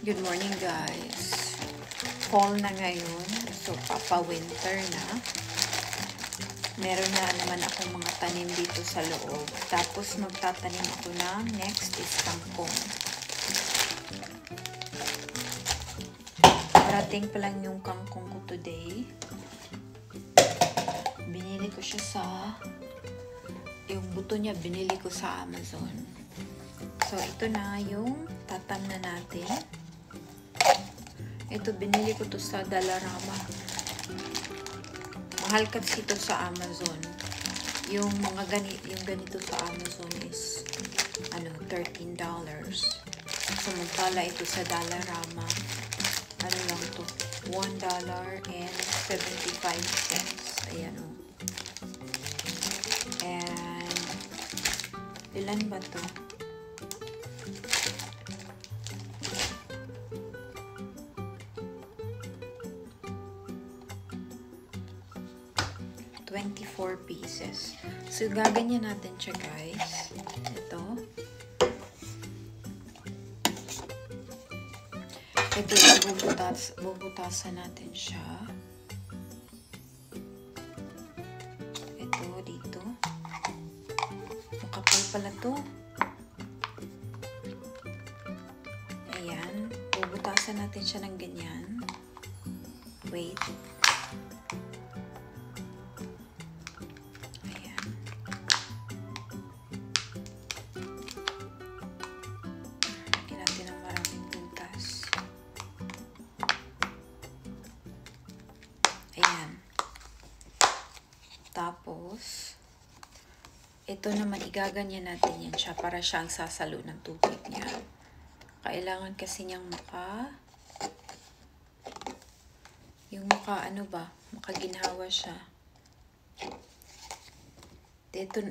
Good morning guys. Fall na ngayon. So papa-winter na. Meron na naman akong mga tanim dito sa loob. Tapos magtatanim ako ng next is kangkong. Parating pa lang yung kangkong ko today. Binili ko siya sa yung buto niya binili ko sa Amazon. So ito na yung tatam na natin. Ito, binili ko to sa Dollarama. Mahal kasi ito sa Amazon. Yung ganito sa Amazon is $13. Samantala ito sa Dollarama, lang to, $1.75. Ayan o. And ilan ba to? $24 pieces. So, gaganyan natin siya, guys. Ito. Ito yung bubutasan natin siya. Ito, dito. Makapal pala to. Ayan. Bubutasan natin siya ng ganyan. Wait. Ayan. Tapos, ito naman, igaganyan natin yan siya para siyang sasalo ng tubig niya. Kailangan kasi niyang makaginhawa siya. Dito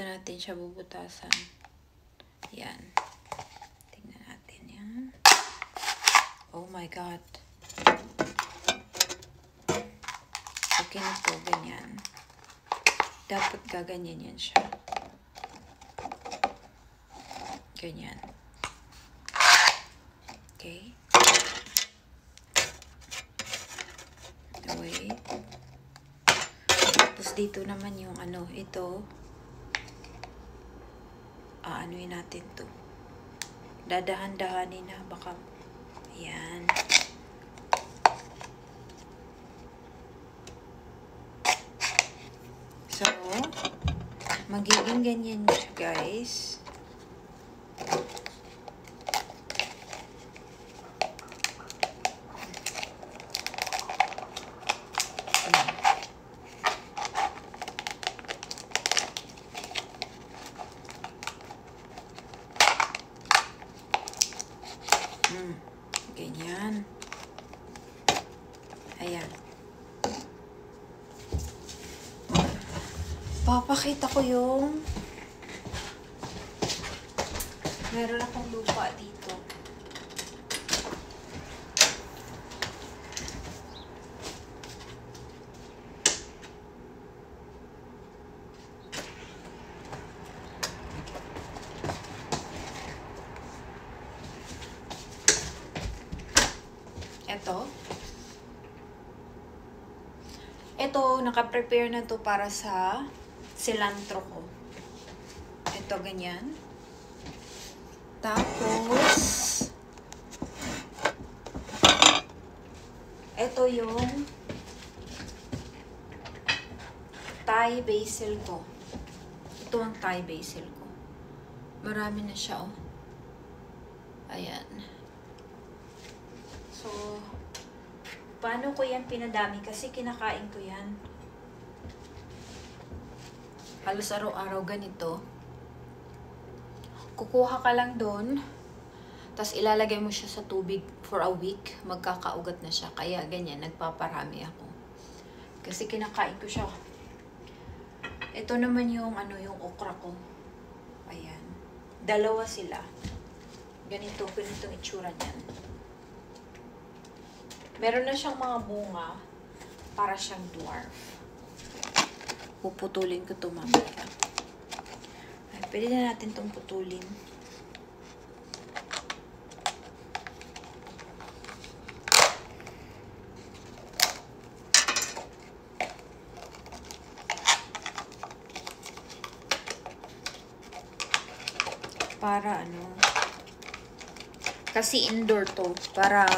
natin siya bubutasan. Yan. Tingnan natin yan. Oh my God. Okay na to, ganyan. Dapat gaganyan yan siya. Ganyan. Okay. Wait. Tapos dito naman yung ito. Anuin natin to. Dadahan-dahanin na, baka. Ayan. So, magiging ganyan siya, guys. Ganyan. Ayan. Papakita ko yung meron akong lupa dito. Ito, naka-prepare na to para sa cilantro ko. Ito, ganyan. Tapos, ito yung Thai basil ko. Ito ang Thai basil ko. Marami na siya, oh. Ayan. So, paano ko yan pinadami? Kasi kinakain ko yan. Halos araw-araw ganito. Kukuha ka lang doon. Tapos ilalagay mo siya sa tubig for a week. Magkakaugat na siya. Kaya ganyan, nagpaparami ako. Kasi kinakain ko siya. Ito naman yung yung okra ko. Ayan. Dalawa sila. Ganitong itsura niyan. Meron na siyang mga bunga para siyang dwarf. Puputulin ko ito mamaya. Pwede na natin itong putulin. para ano, kasi indoor to, para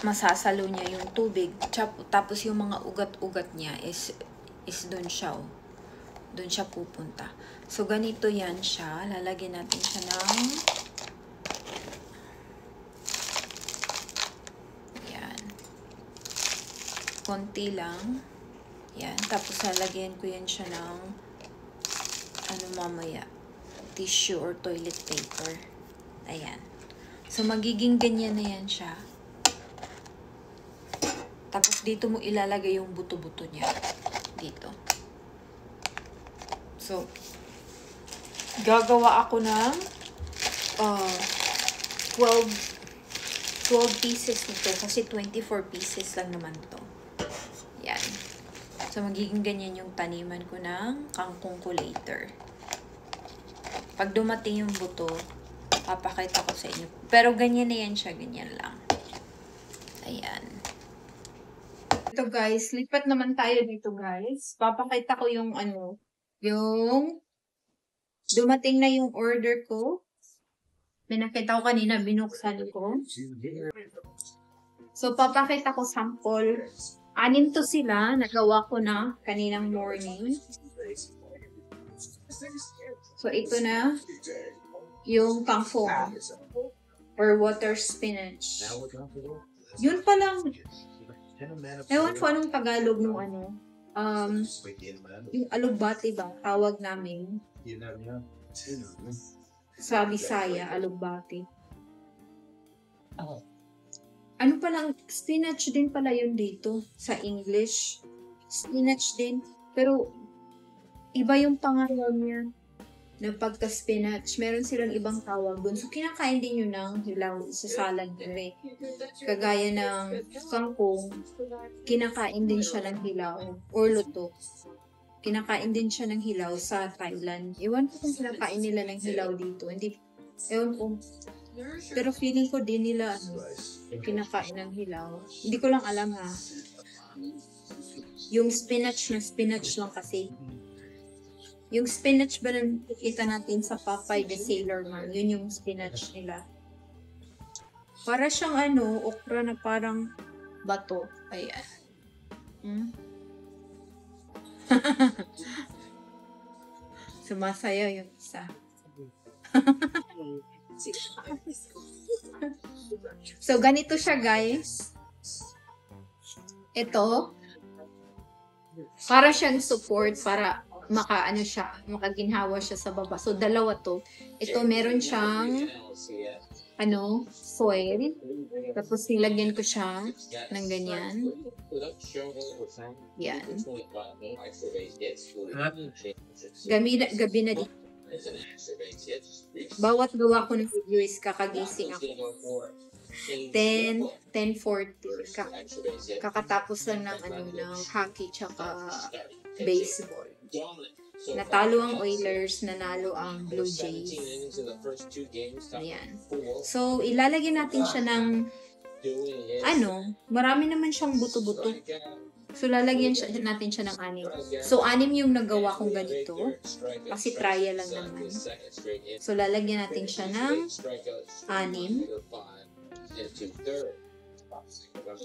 masasalo niya yung tubig. Tapos yung mga ugat-ugat niya is doon siya, oh. Doon siya pupunta. So, ganito yan siya. Lalagyan natin siya ng yan. Konti lang. Yan. Tapos, lalagyan ko yan siya ng ano mamaya, tissue or toilet paper. Ayan. So, magiging ganyan na yan siya. Tapos, dito mo ilalagay yung buto-buto niya. Dito. So, gagawa ako ng 12 pieces nito. Kasi 24 pieces lang naman to. Yan. So, magiging ganyan yung taniman ko ng kangkong ko later. Pag dumating yung buto, papakita ko sa inyo. Pero ganyan na yan siya. Ganyan lang. Ayan. Ito guys, lipat naman tayo dito guys. Papakita ko yung ano, yung dumating na yung order ko. May nakita ko kanina, binuksan ko. So, papakita ko sample. 6 to sila. Nagawa ko na kaninang morning. So, ito na yung kangkong or water spinach. Yun pa lang. Ewan ko anong Tagalog nung ano. Yung alugbati ba? Tawag namin. Sa Bisaya, alugbati. Ano palang, spinach din pala yun dito sa English. Spinach din. Pero, iba yung pangalan niya na pagka-spinach. Meron silang ibang tawag dun. So, kinakain din yun ng hilaw sa salad nila. Kagaya ng kangkong, kinakain din siya ng hilaw or luto. Kinakain din siya ng hilaw sa Thailand. Ewan ko kung kinakain nila ng hilaw dito. Hindi, ewan ko. Pero feeling ko din nila kinakain ng hilaw. Hindi ko lang alam ha. Yung spinach na spinach lang kasi. Yung spinach ba na nakikita natin sa Popeye the Sailor Man, yun yung spinach nila. Para siyang ano, okra na parang bato. Ayan. Sumasayaw yung isa. So, ganito siya guys. Ito. Para siyang support, para makaano siya, makaginhawa siya sa baba. So, dalawa to. Ito, meron siyang foil. Tapos, nilagyan ko siya ng ganyan. Yan. Gabi na dito. Bawat gawa ko ng video is kakagising ako. 10:40. Kakatapos lang ng hockey tsaka baseball. Natalo ang Oilers, nanalo ang Blue Jays. Ayan. So, ilalagay natin siya ng marami naman siyang buto-buto. So, lalagyan natin siya ng 6. So, 6 yung nagawa kong ganito. Kasi trial lang naman. So, lalagyan natin siya ng 6.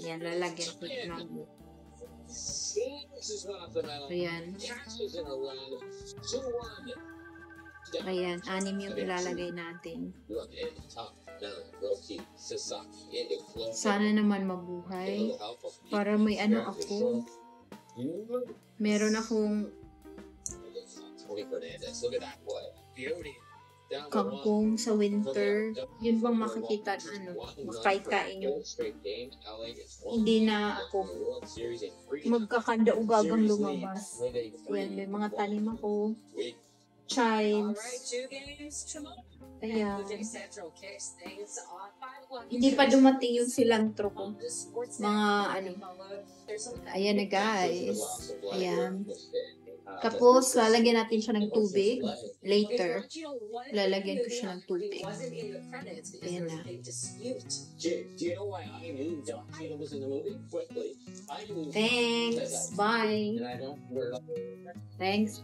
Yan, lalagyan ko ng ayan. Ayan, 6 yung ilalagay natin. Sana naman mabuhay. Para may ako. Meron akong kangkong sa winter. Yun bang makikita makikain nyo. Hindi na ako magkakanda-ugagang lumabas. Ayan, may mga tanim ako. Chives. Ayan. Hindi pa dumating yung cilantro ko. Mga Ayan na guys. Ayan. Tapos, lalagyan natin siya ng tubig. Later, lalagyan ko siya ng tubig. Ayan na. Thanks. Bye. Thanks. Bye.